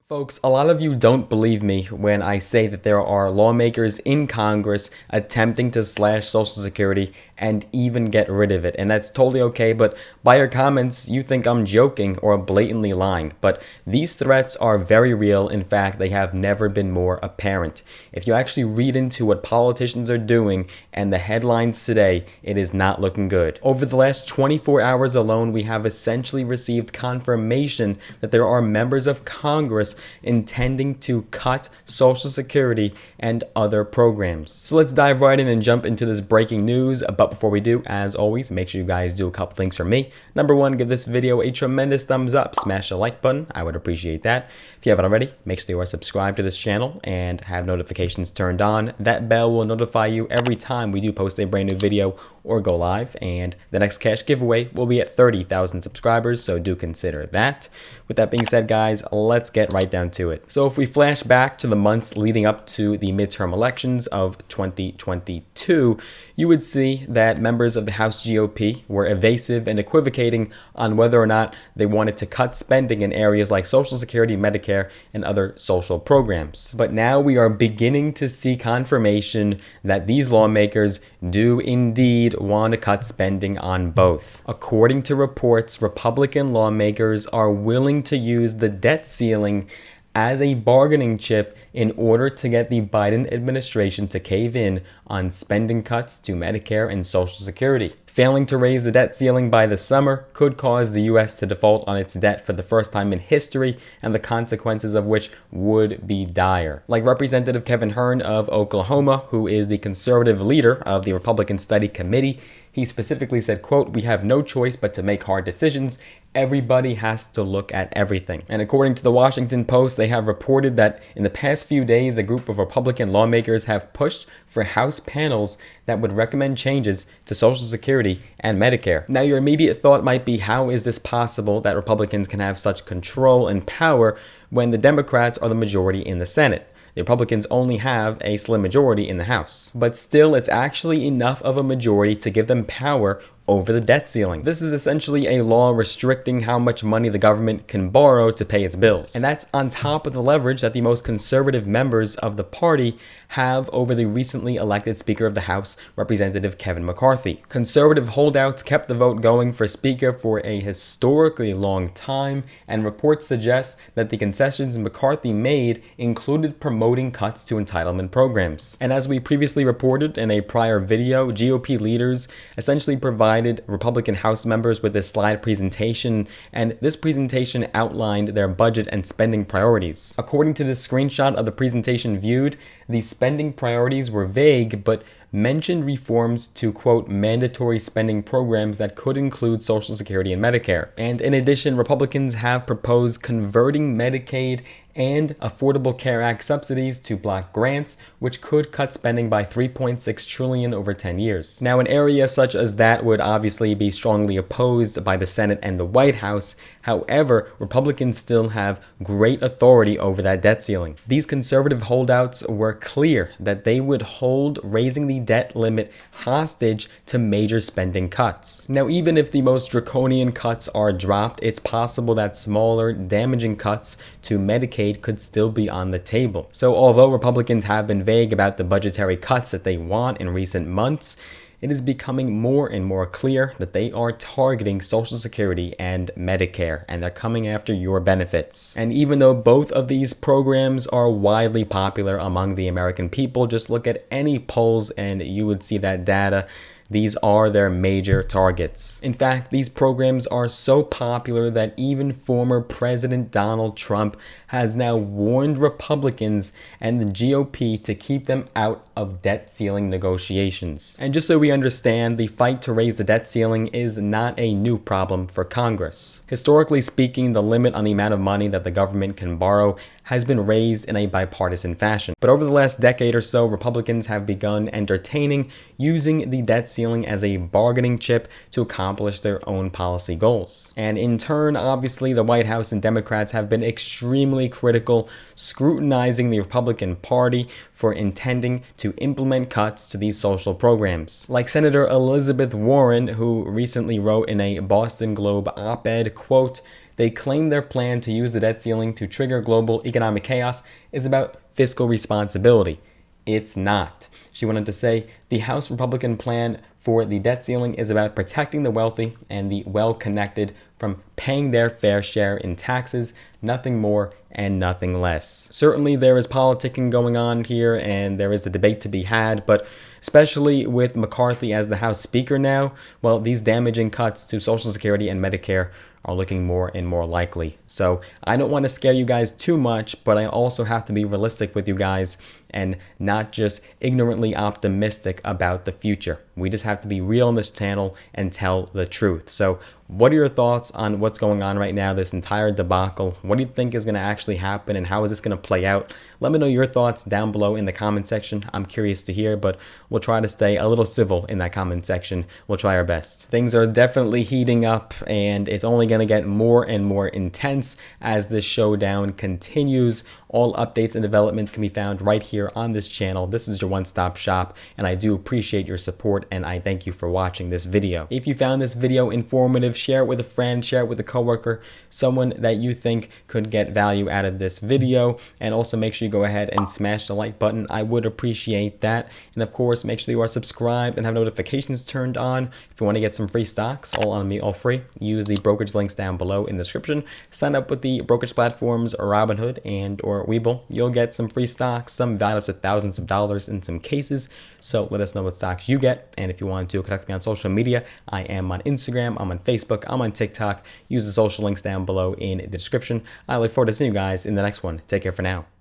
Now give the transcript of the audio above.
Folks, a lot of you don't believe me when I say that there are lawmakers in Congress attempting to slash Social Security and even get rid of it. And that's totally okay, but by your comments, you think I'm joking or blatantly lying. But these threats are very real. In fact, they have never been more apparent. If you actually read into what politicians are doing and the headlines today, it is not looking good. Over the last 24 hours alone, we have essentially received confirmation that there are members of Congress intending to cut Social Security and other programs. So let's dive right in and jump into this breaking news. But before we do, as always, make sure you guys do a couple things for me. Number one, give this video a tremendous thumbs up. Smash the like button. I would appreciate that. If you haven't already, make sure you are subscribed to this channel and have notifications turned on. That bell will notify you every time we do post a brand new video or go live. And the next cash giveaway will be at 30,000 subscribers, so do consider that. With that being said, guys, let's get right down to it. So if we flash back to the months leading up to the midterm elections of 2022, you would see that members of the House GOP were evasive and equivocating on whether or not they wanted to cut spending in areas like Social Security, Medicare, and other social programs. But now we are beginning to see confirmation that these lawmakers do indeed want to cut spending on both. According to reports, Republican lawmakers are willing to use the debt ceiling as a bargaining chip in order to get the Biden administration to cave in on spending cuts to Medicare and Social Security. Failing to raise the debt ceiling by the summer could cause the U.S. to default on its debt for the first time in history, and the consequences of which would be dire. Like Representative Kevin Hern of Oklahoma, who is the conservative leader of the Republican Study Committee, he specifically said, quote, "We have no choice but to make hard decisions. Everybody has to look at everything." And according to the Washington Post, they have reported that in the past few days, a group of Republican lawmakers have pushed for House panels that would recommend changes to Social Security and Medicare. Now, your immediate thought might be, how is this possible that Republicans can have such control and power when the Democrats are the majority in the Senate? The Republicans only have a slim majority in the House. But still, it's actually enough of a majority to give them power over the debt ceiling. This is essentially a law restricting how much money the government can borrow to pay its bills. And that's on top of the leverage that the most conservative members of the party have over the recently elected Speaker of the House, Representative Kevin McCarthy. Conservative holdouts kept the vote going for Speaker for a historically long time, and reports suggest that the concessions McCarthy made included promoting cuts to entitlement programs. And as we previously reported in a prior video, GOP leaders essentially provided Republican House members with this slide presentation, and this presentation outlined their budget and spending priorities. According to this screenshot of the presentation viewed, the spending priorities were vague, but mentioned reforms to, quote, mandatory spending programs that could include Social Security and Medicare. And in addition, Republicans have proposed converting Medicaid and Affordable Care Act subsidies to block grants, which could cut spending by $3.6 trillion over 10 years. Now, an area such as that would obviously be strongly opposed by the Senate and the White House. However, Republicans still have great authority over that debt ceiling. These conservative holdouts were clear that they would hold raising the debt limit hostage to major spending cuts. Now, even if the most draconian cuts are dropped, it's possible that smaller, damaging cuts to Medicaid could still be on the table. So although Republicans have been vague about the budgetary cuts that they want in recent months, it is becoming more and more clear that they are targeting Social Security and Medicare, and they're coming after your benefits. And even though both of these programs are widely popular among the American people, just look at any polls and you would see that data. These are their major targets. In fact, these programs are so popular that even former President Donald Trump has now warned Republicans and the GOP to keep them out of debt ceiling negotiations. And just so we understand, the fight to raise the debt ceiling is not a new problem for Congress. Historically speaking, the limit on the amount of money that the government can borrow has been raised in a bipartisan fashion. But over the last decade or so, Republicans have begun entertaining using the debt ceiling as a bargaining chip to accomplish their own policy goals. And in turn, obviously, the White House and Democrats have been extremely critical, scrutinizing the Republican Party for intending to implement cuts to these social programs. Like Senator Elizabeth Warren, who recently wrote in a Boston Globe op-ed, quote, They claim their plan to use the debt ceiling to trigger global economic chaos is about fiscal responsibility. It's not. She went on to say the House Republican plan for the debt ceiling is about protecting the wealthy and the well-connected from paying their fair share in taxes, nothing more and nothing less. Certainly there is politicking going on here and there is a debate to be had, but especially with McCarthy as the House Speaker now, well, these damaging cuts to Social Security and Medicare are looking more and more likely. So I don't want to scare you guys too much, but I also have to be realistic with you guys and not just ignorantly optimistic about the future. We just have to be real on this channel and tell the truth. So what are your thoughts on what's going on right now, this entire debacle? What do you think is going to actually happen and how is this going to play out? Let me know your thoughts down below in the comment section. I'm curious to hear, but we'll try to stay a little civil in that comment section. We'll try our best. Things are definitely heating up and it's only going to get more and more intense as this showdown continues. All updates and developments can be found right here on this channel. This is your one-stop shop and I do appreciate your support and I thank you for watching this video. If you found this video informative, share it with a friend, share it with a coworker, someone that you think could get value out of this video, and also make sure you go ahead and smash the like button. I would appreciate that. And of course, make sure you are subscribed and have notifications turned on. If you want to get some free stocks, all on me, all free, use the brokerage links down below in the description. Sign up with the brokerage platforms Robinhood and or Webull. You'll get some free stocks, some valued up to thousands of dollars in some cases. So let us know what stocks you get. And if you want to connect me on social media, I am on Instagram, I'm on Facebook, I'm on TikTok. Use the social links down below in the description. I look forward to seeing you guys in the next one. Take care for now.